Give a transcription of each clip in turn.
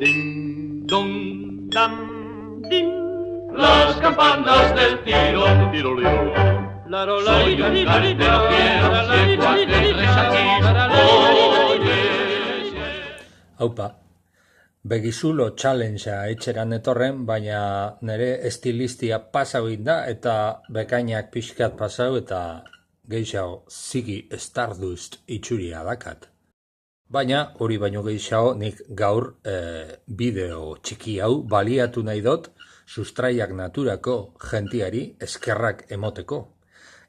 Ding, dong, dam, ding. Las campanas del tiro, tiro, tiro. Soy un cartero fiero, si cualquier aquí oyes. Haupa, begizulo challengea etxeran etorren, baina nire estilistia pasau da eta bekainak pixkat pasau eta gehiago zigi Stardust itxuria dakat. Baina hori baino gehiago nik gaur bideo txiki hau baliatu nahi dut sustraiak naturako jentiari eskerrak emoteko.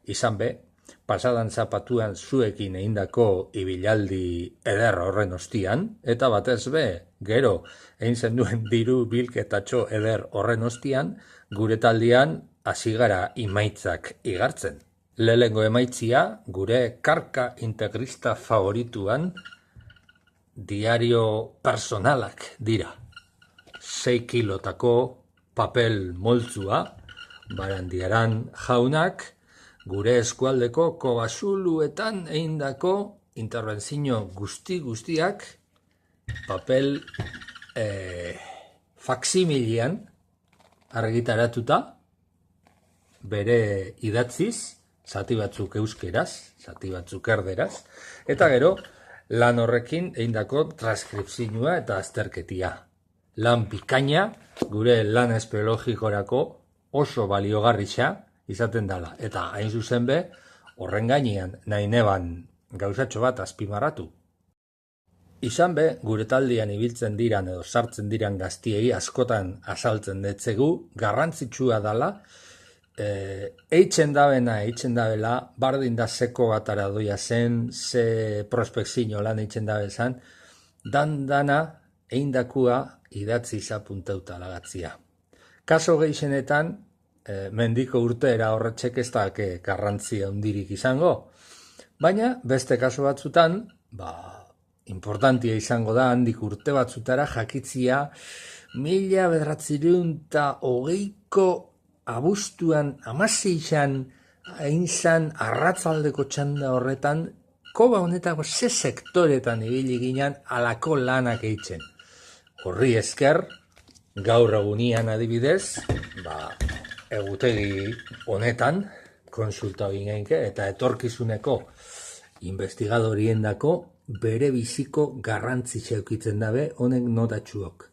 Izan be, pasadan zapatuan zuekin egindako ibilaldi eder horren ostian, eta batez be, gero egin zenduen diru bilketatxo eder horren ostian, gure taldean hasi gara imaitzak igartzen. Lehengo emaitzia gure karka integrista favorituan diario personalak dira. 6 kilotako papel moltzua, Barandiaran jaunak, gure eskualdeko kobasuluetan egindako intervenzio guztiak papel faksimilian argitaratuta, bere idatziz, zati batzuk euskeraz, zati batzuk erderaz, eta gero lan horrekin egindako transkripzioa eta azterketia. Lan bikaina gure lan espeologikorako oso baliogarritza izaten dela. Eta hain zuzen be, horren gainean nahi neban gauzatxo bat azpimarratu. Izan be, gure taldean ibiltzen diran edo sartzen diran gaztiei askotan azaltzen detzegu, garrantzitsua dela, eitzen dabela, bardin da zeko batara doia zen, ze prospekzio lan eitzen dabezan, dana eindakua idatzi izapuntauta lagatzia. Kaso gehienetan, mendiko urteera horretxek ez da garrantzia hundirik izango. Baina, beste kaso batzutan, importantia izango da handik urte batzutara jakitzia 1920ko abuztuan 16an aintzan arratzaldeko txanda horretan koba honetako ze sektoretan ibili ginen alako lanak eitzen. Horri esker, gaur egunian adibidez, egutegi honetan konsulta ginenke eta etorkizuneko investigadoriendako bere biziko garrantzitsa eukitzen dabe honek notatxuok.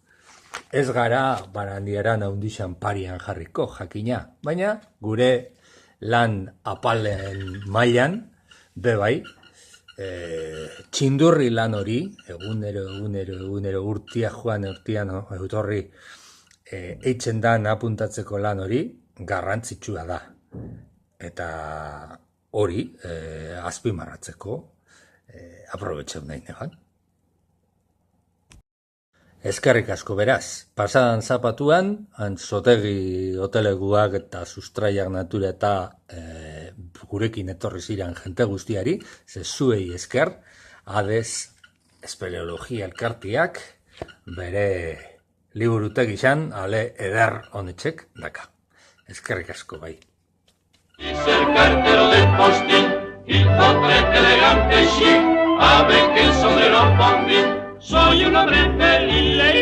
Ez gara Barandiaran haundixan parian jarriko, jakina, baina gure lan apalen mailan, bebai, txindurri lan hori, egunero urtia joan eutorri eitzen dan apuntatzeko lan hori, garrantzitsua da. Eta hori azpimarratzeko aprobetxeu nahi negan. Eskerrik asko beraz, pasadan zapatuan, antzotegi hoteleguak eta sustraiak natura eta gurekin etorri ziren jente guztiari, ze zuei esker, adez espeleologia elkartiak bere liburutegizan ale eder honetxek daka. Eskerrik asko bai. Es el cartero del postín, hizo trete elegante chic, ave que el sombrero bombín, soy un hombre feliz.